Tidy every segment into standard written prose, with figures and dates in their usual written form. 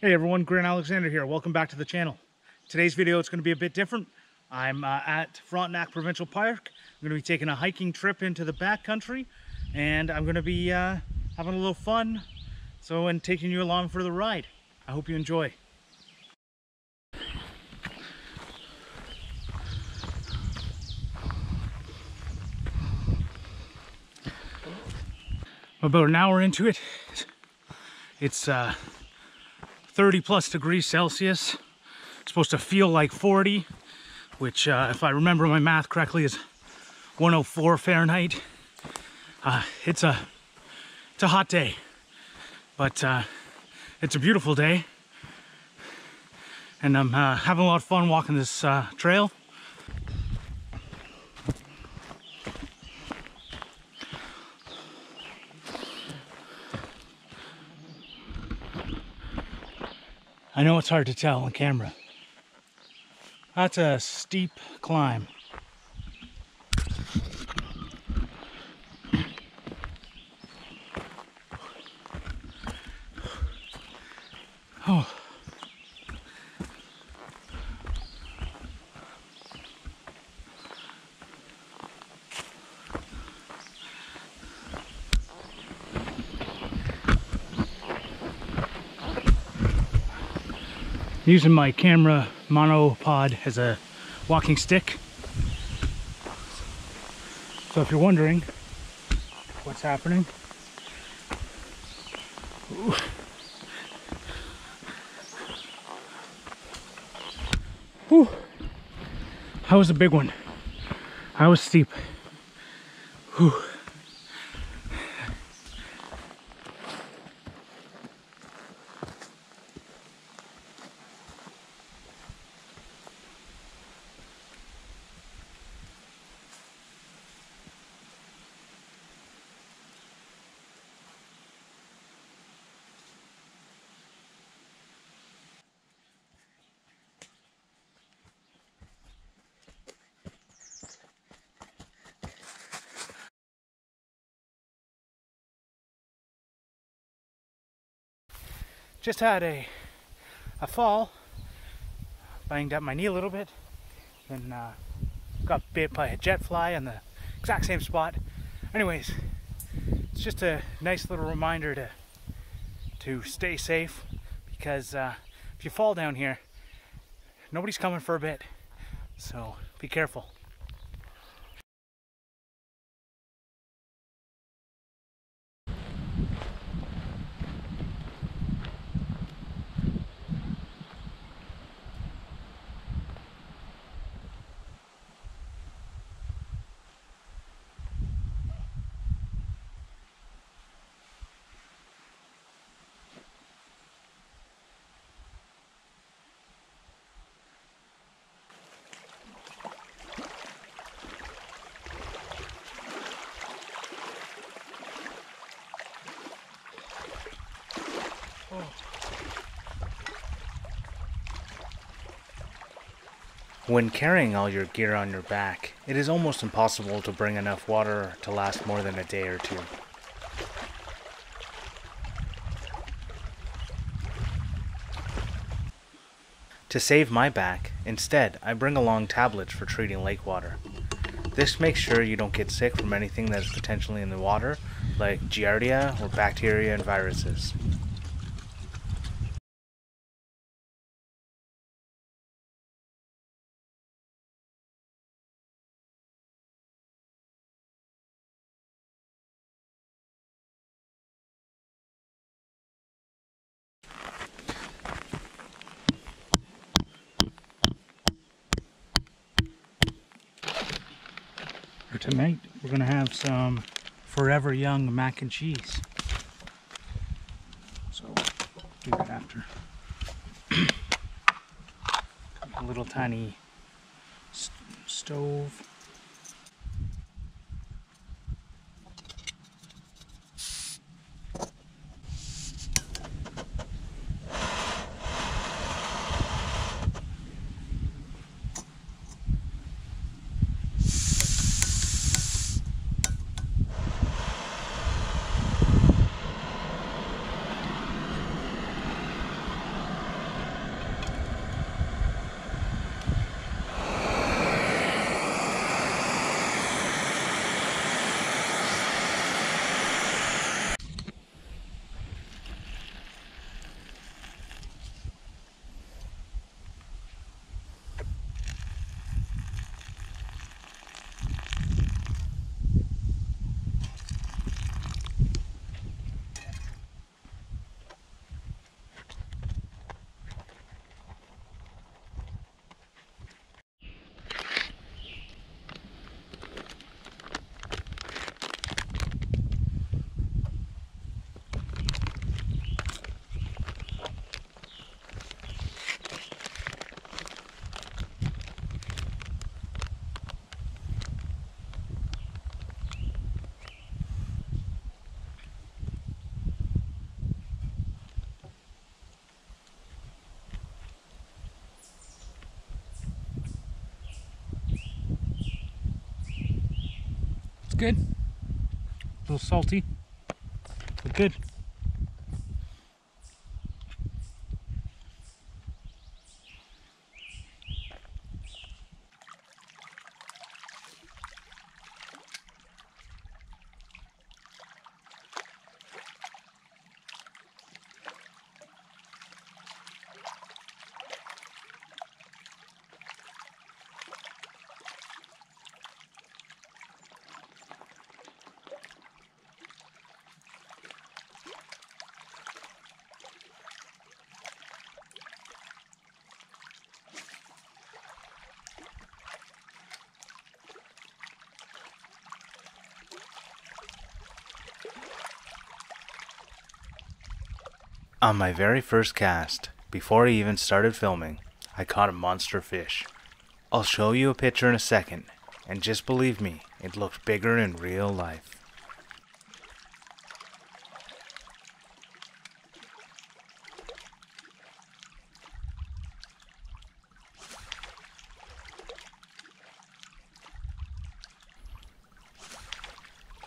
Hey everyone, Grant Alexander here. Welcome back to the channel. Today's video is going to be a bit different. I'm at Frontenac Provincial Park. I'm going to be taking a hiking trip into the backcountry, and I'm going to be having a little fun, and taking you along for the ride. I hope you enjoy. About an hour into it. It's 30 plus degrees Celsius. It's supposed to feel like 40, which if I remember my math correctly is 104 Fahrenheit. It's a hot day, but it's a beautiful day, and I'm having a lot of fun walking this trail. I know it's hard to tell on camera. That's a steep climb. Oh. Using my camera monopod as a walking stick. So if you're wondering what's happening, ooh. Whew. That was a big one. That was steep. Whew. Just had a fall, banged up my knee a little bit, and got bit by a jet fly on the exact same spot. Anyways, it's just a nice little reminder to stay safe, because if you fall down here, nobody's coming for a bit, so be careful. When carrying all your gear on your back, it is almost impossible to bring enough water to last more than a day or two. To save my back, instead, I bring along tablets for treating lake water. This makes sure you don't get sick from anything that is potentially in the water, like giardia or bacteria and viruses. For tonight, we're going to have some Forever Young mac and cheese. So, do that after. A little tiny stove. good. A little salty, but good. On my very first cast, before I even started filming, I caught a monster fish. I'll show you a picture in a second, and just believe me, it looked bigger in real life.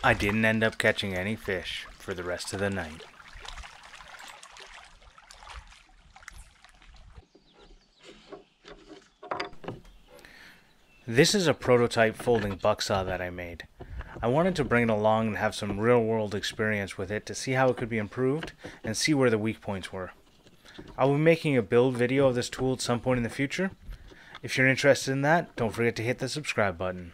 I didn't end up catching any fish for the rest of the night. This is a prototype folding buck saw that I made. I wanted to bring it along and have some real world experience with it to see how it could be improved and see where the weak points were. I will be making a build video of this tool at some point in the future. If you're interested in that, don't forget to hit the subscribe button.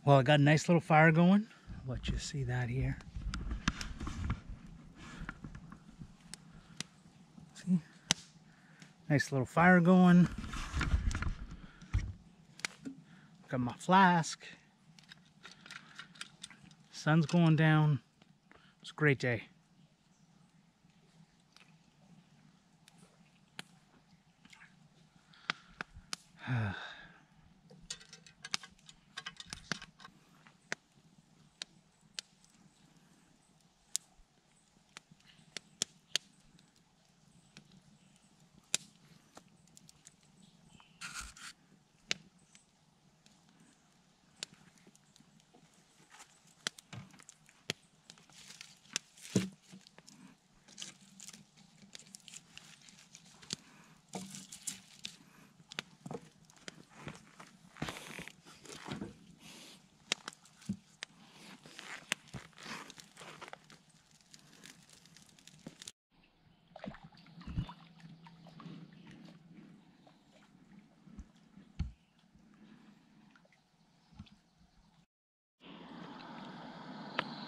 Well, I got a nice little fire going. I'll let you see that here. See? Nice little fire going. Got my flask. Sun's going down. It's a great day.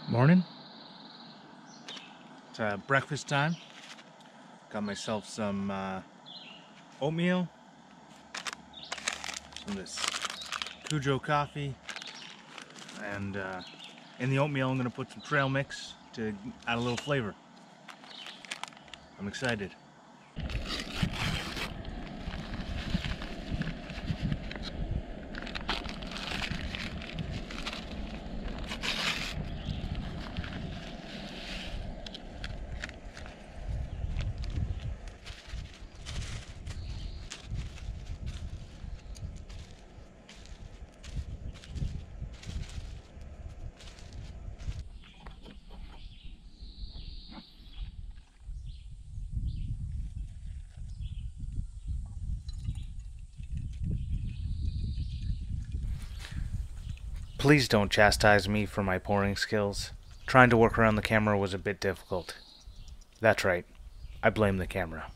Morning. It's breakfast time. Got myself some oatmeal, some of this Cujo coffee, and in the oatmeal I'm going to put some trail mix to add a little flavor. I'm excited. Please don't chastise me for my pouring skills. Trying to work around the camera was a bit difficult. That's right, I blame the camera.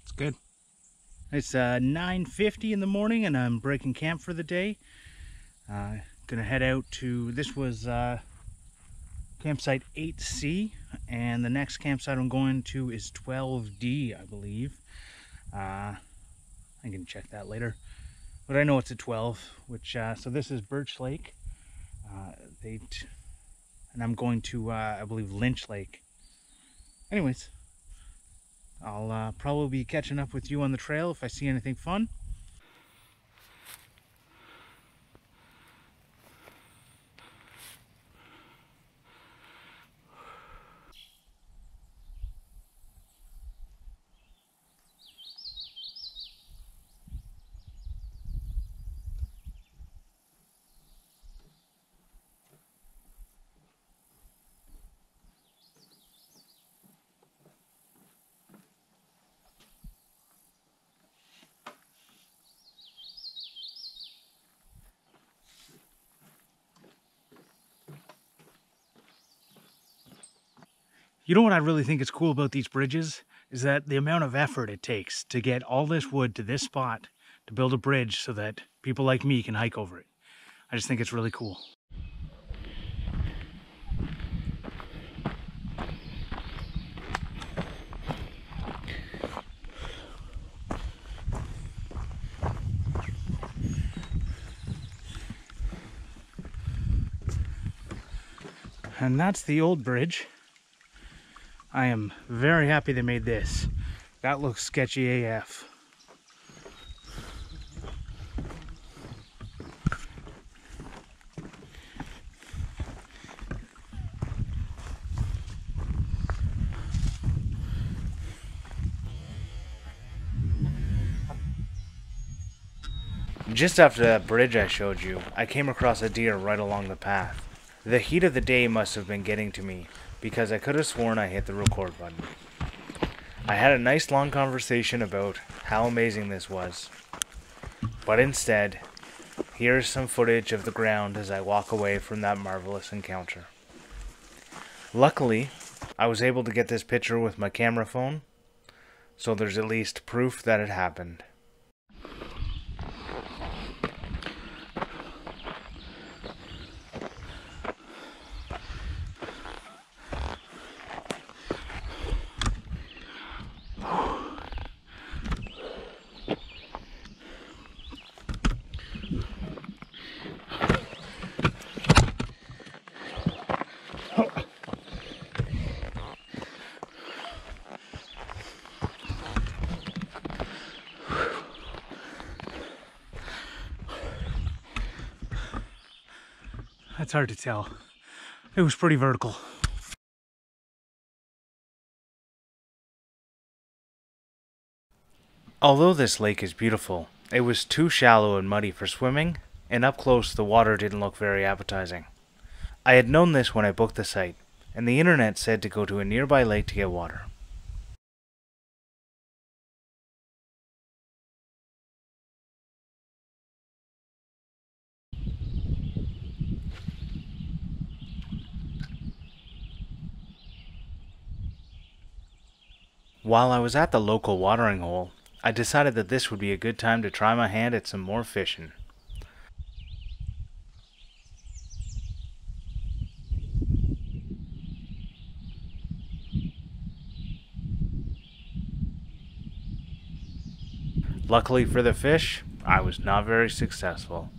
It's good. It's 9:50 in the morning and I'm breaking camp for the day. Gonna head out to, this was campsite 8C, and the next campsite I'm going to is 12D, I believe. I can check that later, but I know it's at 12, which, so this is Birch Lake, and I'm going to, I believe, Lynch Lake. Anyways, I'll probably be catching up with you on the trail if I see anything fun. You know what I really think is cool about these bridges is that the amount of effort it takes to get all this wood to this spot to build a bridge so that people like me can hike over it. I just think it's really cool. And that's the old bridge. I am very happy they made this. That looks sketchy AF. Just after that bridge I showed you, I came across a deer right along the path. The heat of the day must have been getting to me, because I could have sworn I hit the record button. I had a nice long conversation about how amazing this was, but instead, here's some footage of the ground as I walk away from that marvelous encounter. Luckily, I was able to get this picture with my camera phone, so there's at least proof that it happened. It's hard to tell. It was pretty vertical. Although this lake is beautiful, it was too shallow and muddy for swimming, and up close the water didn't look very appetizing. I had known this when I booked the site, and the internet said to go to a nearby lake to get water. While I was at the local watering hole, I decided that this would be a good time to try my hand at some more fishing. Luckily for the fish, I was not very successful.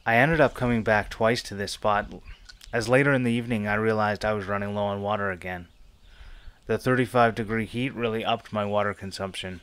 I ended up coming back twice to this spot, as later in the evening I realized I was running low on water again. The 35-degree heat really upped my water consumption.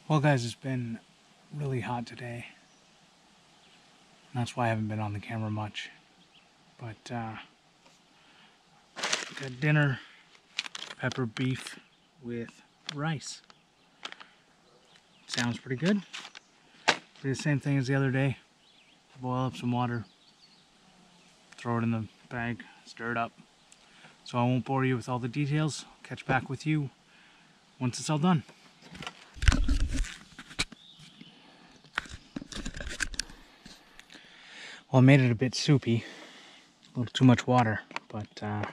Well guys, it's been really hot today. That's why I haven't been on the camera much. But got dinner, pepper beef with rice. Sounds pretty good. Do the same thing as the other day. Boil up some water, throw it in the bag, stir it up. So I won't bore you with all the details. Catch back with you once it's all done. Well, I made it a bit soupy, a little too much water, but let's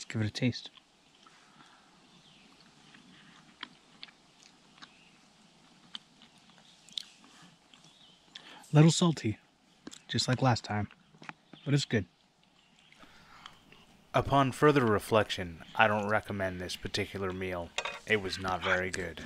give it a taste. A little salty, just like last time, but it's good. Upon further reflection, I don't recommend this particular meal. It was not very good.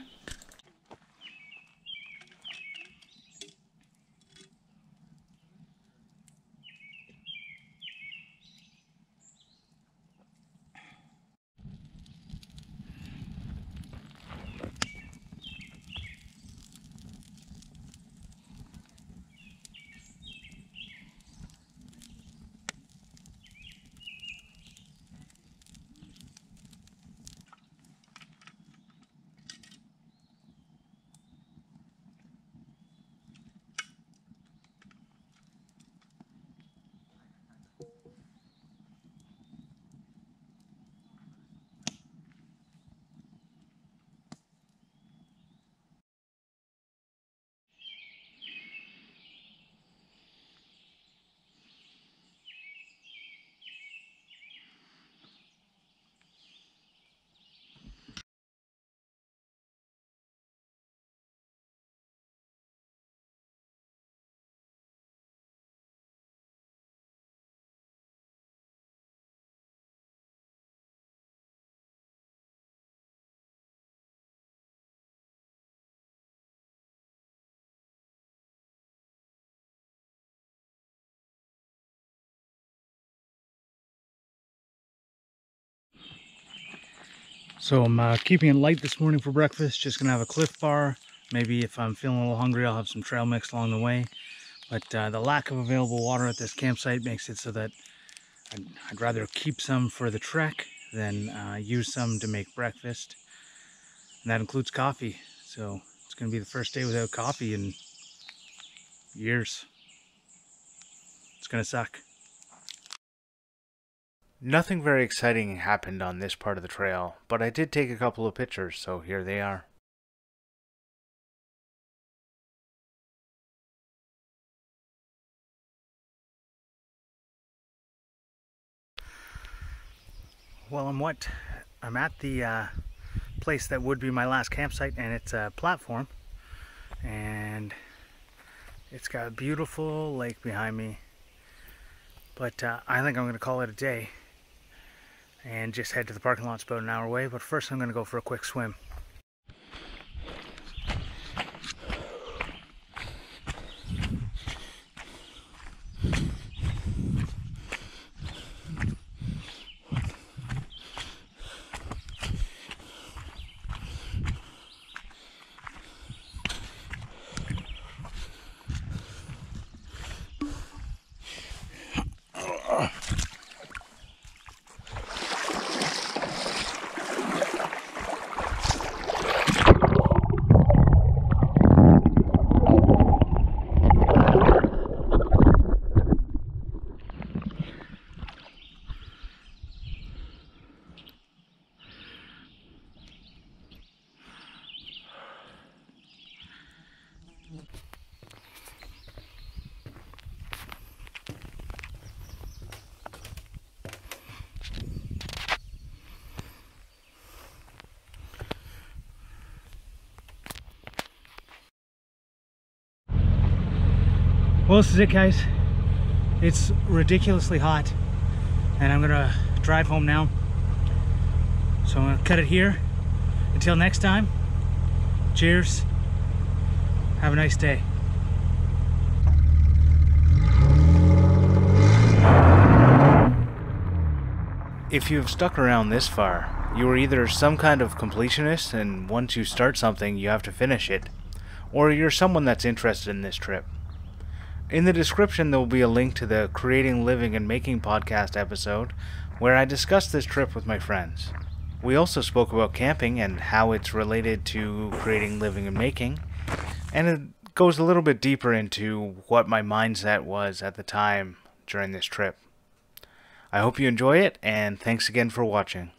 So I'm keeping it light this morning for breakfast. Just gonna have a Cliff Bar. Maybe if I'm feeling a little hungry, I'll have some trail mix along the way. But the lack of available water at this campsite makes it so that I'd rather keep some for the trek than use some to make breakfast. And that includes coffee. So it's gonna be the first day without coffee in years. It's gonna suck. Nothing very exciting happened on this part of the trail, but I did take a couple of pictures, so here they are. Well, I'm at the place that would be my last campsite, and it's a platform, and it's got a beautiful lake behind me. But I think I'm going to call it a day and just head to the parking lot. It's about an hour away, but first I'm going to go for a quick swim. Well, this is it, guys. It's ridiculously hot, and I'm gonna drive home now. So I'm gonna cut it here. Until next time, cheers. Have a nice day. If you've stuck around this far, you are either some kind of completionist and once you start something you have to finish it, or you're someone that's interested in this trip. In the description there will be a link to the Creating, Living, and Making podcast episode where I discussed this trip with my friends. We also spoke about camping and how it's related to creating, living, and making, and it goes a little bit deeper into what my mindset was at the time during this trip. I hope you enjoy it, and thanks again for watching.